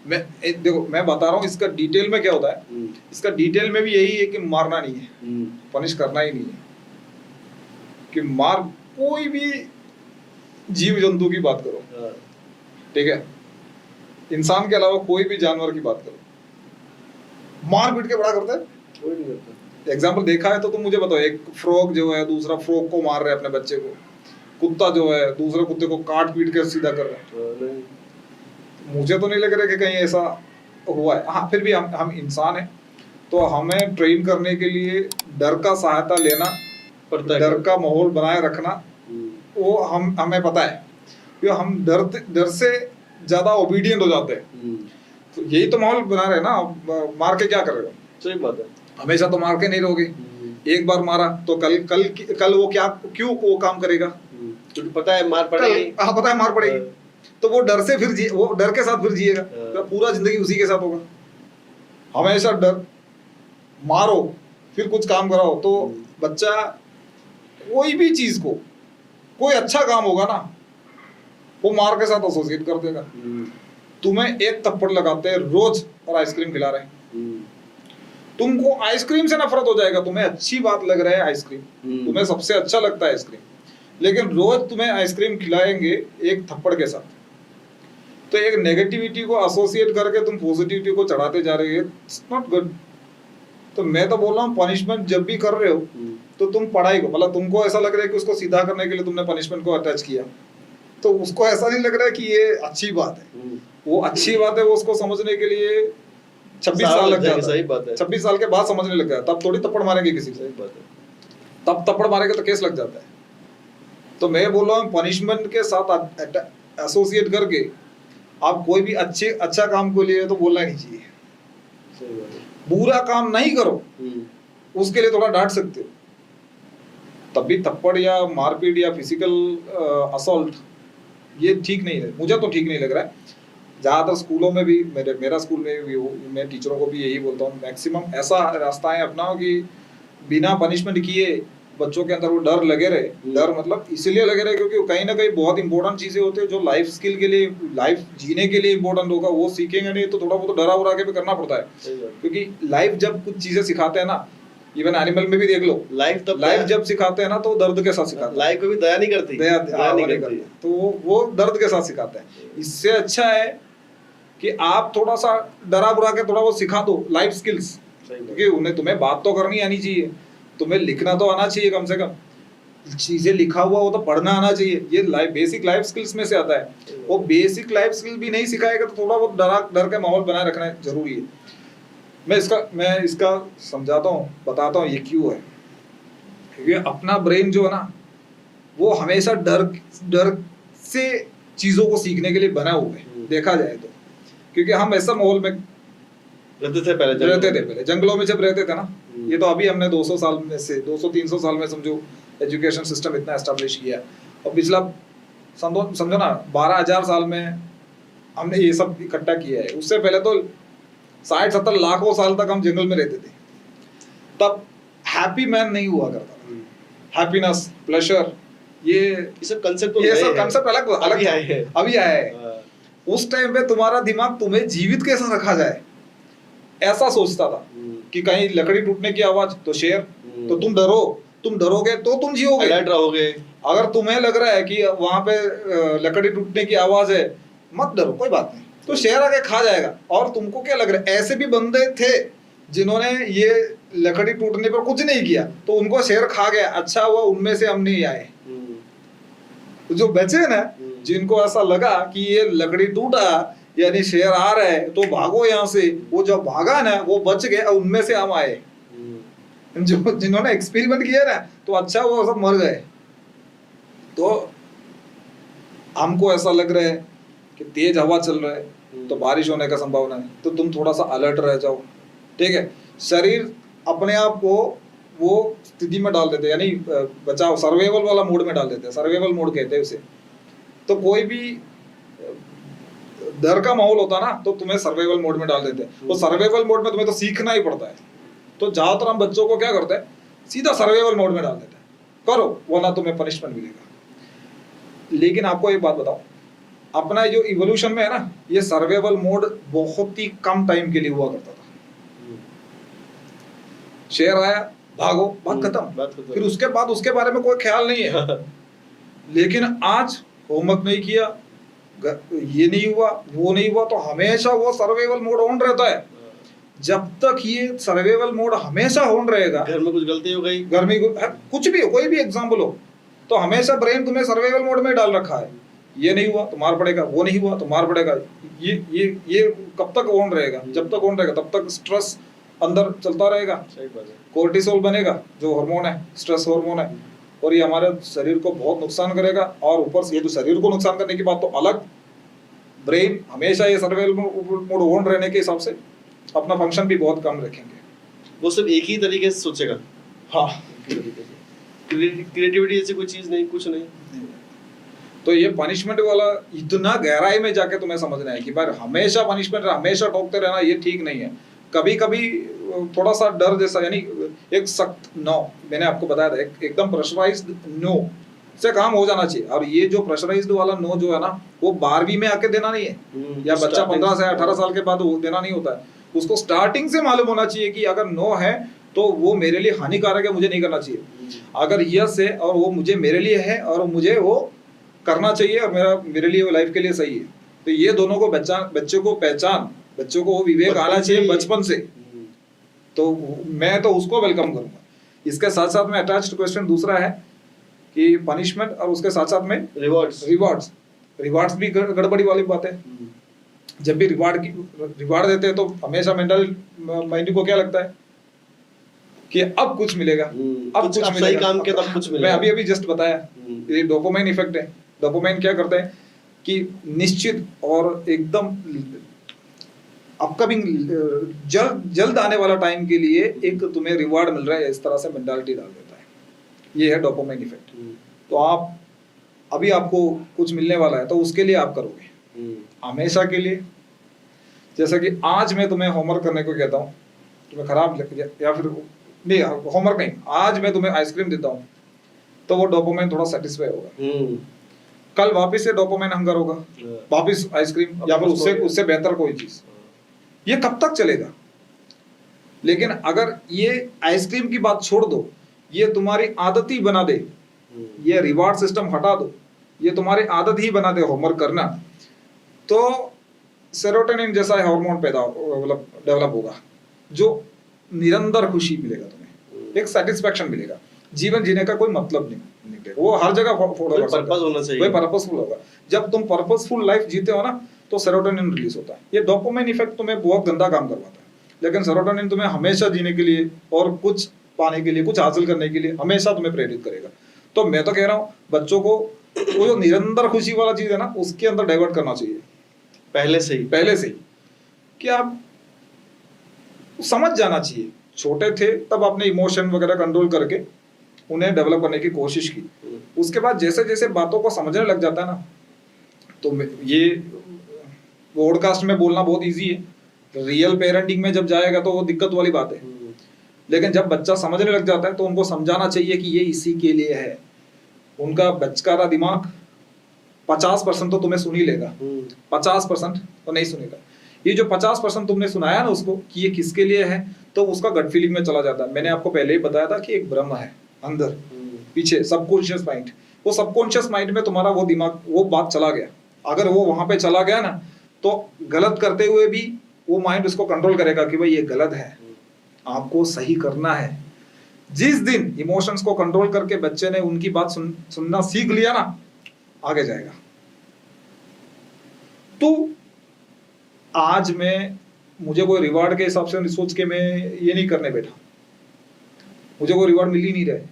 देखो मैं बता रहा हूँ इसका डिटेल में क्या होता है। इसका डिटेल में भी यही है कि मारना नहीं है, पनिश करना ही नहीं है। कि मार, कोई भी जीव जंतु की बात करो, ठीक है, इंसान के अलावा कोई भी जानवर की बात करो, मार पीट के बड़ा करता है, कोई नहीं करता। एग्जाम्पल देखा है तो तुम मुझे बताओ, एक फ्रॉग जो है दूसरा फ्रॉग को मार रहा है अपने बच्चे को, कुत्ता जो है दूसरे कुत्ते को काट पीट के सीधा कर रहा है। मुझे तो नहीं लग रहा कि कहीं ऐसा हुआ है। हाँ, फिर भी हम इंसान हैं, तो हमें ट्रेन करने के लिए डर का सहायता लेना पड़ता है, डर का माहौल बनाए रखना, वो हमें पता है। क्योंकि हम डर से ज्यादा ओबीडियंट हो जाते हैं। तो यही तो माहौल बना रहे ना, मार के क्या करेगा। सही बात है, हमेशा तो मार के नहीं रहोगे। एक बार मारा तो कल वो क्यों वो काम करेगा, क्योंकि पता है मार पड़ेगी। हाँ, पता है मार पड़ेगी, तो वो डर से फिर वो डर के साथ फिर जिएगा, तो पूरा जिंदगी उसी के साथ होगा। हमेशा डर, मारो फिर कुछ काम कराओ, तो बच्चा कोई भी चीज को, कोई अच्छा काम होगा ना, वो मार के साथ एसोसिएट कर देगा। तुम्हें एक थप्पड़ लगाते हैं रोज और आइसक्रीम खिला रहे हैं, तुमको आइसक्रीम से नफरत हो जाएगा। तुम्हें अच्छी बात लग रहा है आइसक्रीम, तुम्हें सबसे अच्छा लगता है आइसक्रीम, लेकिन रोज तुम्हें आइसक्रीम खिलाएंगे एक थप्पड़ के साथ, तो एक नेगेटिविटी को एसोसिएट करके तुम पॉजिटिविटी को चढ़ाते जा रहे हो। It's not good. तो मैं तो बोल रहा हूँ, पनिशमेंट जब भी कर रहे हो तो तुम पढ़ाई को, मतलब तुमको ऐसा लग रहा है कि उसको सीधा करने के लिए तुमने पनिशमेंट को अटैच किया, तो उसको ऐसा नहीं लग रहा है कि ये अच्छी बात है। वो अच्छी बात है, वो उसको समझने के लिए 26 साल लग जाता है। सही बात है, 26 साल के बाद समझने लग गया, तब थोड़ी थप्पड़ मारेंगे किसी को। सही बात है, तब थप्पड़ मारेंगे तो केस लग जाता है। तो मैं बोल रहा हूँ, पनिशमेंट के साथ एसोसिएट करके आप कोई भी अच्छा काम को लिए तो बोलना ही नहीं चाहिए। सही बात है। बुरा काम नहीं करो, उसके लिए थोड़ा डांट सकते हो, तब भी थप्पड़ या मारपीट या फिजिकल असॉल्ट ये ठीक नहीं है, मुझे तो ठीक नहीं लग रहा है। ज़्यादातर स्कूलों में भी, मेरा स्कूल में भी मैं टीचरों को भी यही बोलता हूँ, मैक्सिमम ऐसा रास्ता है अपनाओ कि बिना पनिशमेंट किए बच्चों के अंदर वो डर लगे रहे। डर मतलब इसलिए लगे रहे क्योंकि कहीं ना कहीं बहुत इंपॉर्टेंट चीजें होती है जो लाइफ स्किल के लिए, लाइफ जीने के लिए इंपॉर्टेंट होगा, वो सीखेंगे नहीं तो थोड़ा बहुत डरा उरा के भी करना पड़ता है। क्योंकि लाइफ जब कुछ चीजें सिखाते हैं ना, इवन एनिमल में भी देख लो, लाइफ जब सिखाते हैं ना तो दर्द के साथ सिखाते हैं। लाइफ कभी दया नहीं करती, दया नहीं करती, तो वो दर्द के साथ सिखाते हैं। इससे अच्छा है कि आप थोड़ा सा डरा बुरा के थोड़ा वो सिखा दो लाइफ स्किल्स, क्योंकि उन्हें तुम्हें बात तो करनी आनी चाहिए, तुम्हें लिखना तो आना चाहिए, कम से कम चीजें लिखा हुआ वो तो पढ़ना आना चाहिए। ये बेसिक लाइफ स्किल्स में से आता है। वो बेसिक लाइफ स्किल भी नहीं सिखाएगा तो थोड़ा बहुत डर के माहौल बनाए रखना जरूरी है। मैं इसका समझाता हूँ, बताता हूँ ये क्यों है। क्योंकि अपना ब्रेन जो है ना वो हमेशा डर से चीजों को सीखने के लिए बना हुआ है, देखा जाए तो। क्योंकि हम ऐसा माहौल में रहते थे पहले जंगलों में जब रहते थे ना, ये तो अभी हमने 200 साल में से 200-300 साल में समझो एजुकेशन सिस्टम इतना एस्टेब्लिश किया, और पिछला समझो ना 12,000 साल में हमने ये सब इकट्ठा किया है। उससे पहले तो 60-70 लाखों साल तक हम जंगल में रहते थे। तब हैप्पी मैन नहीं हुआ करता, हैप्पीनेस, प्लेजर, ये सब कंसेप्ट अलग अभी आया है। उस टाइम पे तुम्हारा दिमाग तुम्हें जीवित कैसा रखा जाए ऐसा सोचता था कि कहीं लकड़ी टूटने की आवाज तो शेर, तो तुम डरोगे तो तुम जियोगे, अलर्ट रहोगे। अगर तुम्हें लग रहा है कि वहां पे लकड़ी टूटने की आवाज है, मत डरो, कोई बात नहीं, तो शेर आके खा जाएगा। और तुमको क्या लग रहा है, ऐसे भी बंदे थे जिन्होंने ये लकड़ी टूटने पर कुछ नहीं किया तो उनको शेर खा गया, अच्छा हुआ उनमें से हम नहीं आए। जो बचे ना, जिनको ऐसा लगा कि ये लकड़ी टूटा यानी शेर आ रहा है तो भागो यहाँ से, वो जब भागा ना वो बच गए, उनमें से हम आए। जो जिन्होंने एक्सपेरिमेंट किया ना तो अच्छा वो सब मर गए। तो हमको ऐसा लग रहा है कि तेज हवा चल रहा है तो बारिश होने का संभावना है, तो तुम थोड़ा सा अलर्ट रह जाओ, ठीक है। शरीर अपने आप को वो स्थिति में डाल देते हैं, यानी बचाव, सर्वाइवल वाला मोड में डाल देते हैं, सर्वाइवल मोड कहते हैं उसे। तो कोई भी डर का माहौल होता ना तो तुम्हें सर्वाइवल मोड में डाल देते हैं। तो सर्वाइवल मोड में तुम्हें तो सीखना ही पड़ता है, तो ज्यादातर हम बच्चों को क्या करते हैं, सीधा सर्वाइवल मोड में डाल देते हैं, करो वरना तुम्हें पनिशमेंट मिलेगा। लेकिन आपको एक बात बताओ, अपना जो इवोल्यूशन में है ना, ये सर्वाइवल मोड बहुत ही कम टाइम के लिए हुआ करता था। शेर आया, भागो, बात खत्म, फिर उसके बाद उसके बारे में कोई ख्याल नहीं है। लेकिन आज होमवर्क नहीं किया, ये नहीं हुआ, वो नहीं हुआ, तो हमेशा वो सर्वाइवल मोड ऑन रहता है। जब तक ये सर्वाइवल मोड हमेशा ऑन रहेगा, घर में कुछ गलती हो गई, घर में कुछ भी हो, कोई भी एग्जाम्पल हो, तो हमेशा ब्रेन तुम्हें सर्वाइवल मोड में डाल रखा है। ये नहीं हुआ तो मार पड़ेगा, वो नहीं हुआ तो मार पड़ेगा। ये कब तक ऑन रहेगा? जब तक ऑन रहेगा तब तक स्ट्रेस अंदर चलता रहेगा, कोर्टिसोल बनेगा जो हार्मोन है, स्ट्रेस हार्मोन है, और ये हमारे शरीर को बहुत नुकसान करेगा। और ऊपर से ये तो शरीर को नुकसान करने की बात तो अलग, ब्रेन हमेशा ये सर्वाइवल मोड ऑन रहने के हिसाब से अपना फंक्शन भी बहुत कम रखेंगे। वो सब एक ही तरीके से सोचेगा। हाँ, क्रिएटिविटी ऐसी कोई चीज नहीं, कुछ नहीं। तो ये पनिशमेंट वाला इतना गहराई में जाके तुम्हें समझना है कि भाई हमेशा पनिशमेंट, हमेशा टोकते रहना ये ठीक नहीं है। कभी कभी थोड़ा सा डर जैसा, यानी एक सख्त नो, मैंने आपको बताया था, एकदम प्रेशराइज्ड नो से काम हो जाना चाहिए। और ये जो प्रेशराइज्ड वाला नो जो है ना, वो 12वीं में आके देना नहीं है, या बच्चा 15 से 18 साल के बाद देना नहीं होता है। उसको स्टार्टिंग से मालूम होना चाहिए कि अगर नो है तो वो मेरे लिए हानिकारक है, मुझे नहीं करना चाहिए। अगर यस है और वो मुझे, मेरे लिए है और मुझे वो करना चाहिए और मेरे लिए वो लाइफ के लिए सही है, तो ये दोनों को बच्चों को वो विवेक आना चाहिए बचपन से। तो मैं तो उसको वेलकम करूंगा। इसके साथ साथ में अटैच्ड क्वेश्चन दूसरा है कि पनिशमेंट और उसके साथ साथ में रिवार्ड्स भी गड़बड़ी वाली बात है। जब भी रिवार्ड देते हैं तो हमेशा मेंटल माइंड को क्या लगता है कि अब कुछ मिलेगा, अब कुछ मिलेगा, सही काम के तब कुछ मिलेगा। मैं अभी जस्ट बताया, ये डोपामाइन इफेक्ट है। डोपामाइन क्या करता है कि निश्चित और एकदम अपकमिंग जल्द आने वाला टाइम के लिए एक तुम्हें रिवार्ड मिल रहा है, इस तरह से मेंटालिटी डाल देता है। ये है डोपामाइन इफेक्ट। तो आप अभी आपको कुछ मिलने वाला है तो उसके लिए आप करोगे। हमेशा के लिए। जैसे कि आज मैं तुम्हें होमवर्क करने को कहता हूँ, तुम्हें खराब या फिर नहीं होमवर्क नहीं, आज मैं तुम्हें आइसक्रीम देता हूँ, तो वो डोपामाइन थोड़ा सेटिस्फाई होगा। कल वापस से डोपामाइन हंगर होगा, वापस आइसक्रीम या फिर उससे बेहतर कोई चीज। ये कब तक चलेगा? लेकिन अगर ये आइसक्रीम की बात छोड़ दो, ये तुम्हारी आदत ही बना दे, ये रिवार्ड सिस्टम हटा दो, ये तुम्हारी आदत ही बना दे होमवर्क करना, तो सेरोटोनिन जैसा हार्मोन मतलब डेवलप होगा, जो निरंतर खुशी मिलेगा तुम्हें, एक सेटिस्फेक्शन मिलेगा, जीवन जीने का कोई मतलब नहीं निकलेगा, वो हर जगह पर्पस होना चाहिए, वही पर्पसफुल होगा। जब तुम पर्पसफुल लाइफ जीते हो ना, तो सेरोटोनिन रिलीज होता है। ये डोपामाइन इफेक्ट तुम्हें बहुत गंदा काम करवाता है, लेकिन सेरोटोनिन तुम्हें हमेशा जीने के लिए और कुछ पाने के लिए, कुछ हासिल करने के लिए हमेशा तुम्हें प्रेरित करेगा। तो मैं तो कह रहा हूँ बच्चों को वो जो निरंतर खुशी वाला चीज है ना, उसके अंदर डाइवर्ट करना चाहिए पहले से ही कि आप समझ जाना चाहिए। छोटे थे तब अपने इमोशन वगैरह कंट्रोल करके उन्हें डेवलप करने की कोशिश की, उसके बाद जैसे जैसे बातों को समझने लग जाता है ना, तो ये पॉडकास्ट में बोलना बहुत इजी है, रियल पेरेंटिंग में जब जाएगा तो वो दिक्कत वाली बात है। लेकिन जब बच्चा समझने लग जाता है तो उनको समझाना चाहिए कि ये इसी के लिए है। उनका बच्चा का दिमाग 50% तो तुम्हें सुन ही लेगा, 50% तो नहीं सुनेगा। ये जो 50% तुमने सुनाया ना उसको कि ये किसके लिए है, तो उसका गट फीलिंग में चला जाता है। मैंने आपको पहले ही बताया था कि एक ब्रह्म है अंदर पीछे, सबकॉन्शियस माइंड। वो सबकॉन्शियस माइंड में तुम्हारा वो दिमाग, वो बात चला गया। अगर वो वहां पे चला गया ना, तो गलत करते हुए भी वो माइंड उसको कंट्रोल करेगा कि भाई ये गलत है, आपको सही करना है। जिस दिन इमोशंस को कंट्रोल करके बच्चे ने उनकी बात सुनना सीख लिया ना, आगे जाएगा। तो आज मुझे कोई रिवार्ड के हिसाब से सोच के मैं ये नहीं करने बैठा, मुझे कोई रिवार्ड मिल ही नहीं रहा है।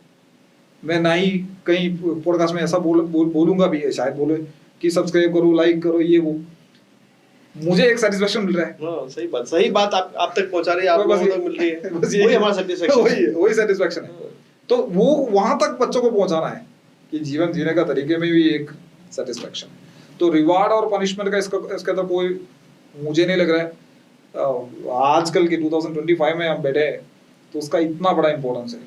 मैं ना ही कहीं पॉडकास्ट में ऐसा बोलूंगा भी है, शायद बोले कि सब्सक्राइब करो, लाइक करो, ये वो। मुझे एक सेटिस्फेक्शन मिल रहा है। सही बात आप तक पहुंचा रही है, आप लोगों तक मिल रही है, वही हमारा सेटिस्फेक्शन, वही सेटिस्फेक्शन है। तो वो वहां तक बच्चों को पहुंचाना है कि जीवन जीने का तरीके में भी एक सेटिस्फेक्शन। तो रिवार्ड और पनिशमेंट का इसके अंदर कोई मुझे नहीं लग रहा है आजकल के 2025 में हम बैठे हैं, तो उसका इतना बड़ा इंपॉर्टेंस है।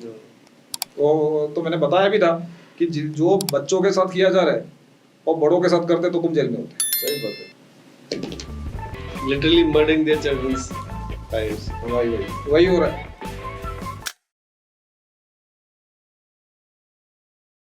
तो मैंने बताया भी था कि जो बच्चों के साथ किया जा रहा है और बड़ों के साथ करते तो तुम जेल में होते। सही बात है, literally murdering their childrens times, वही हो रहा है।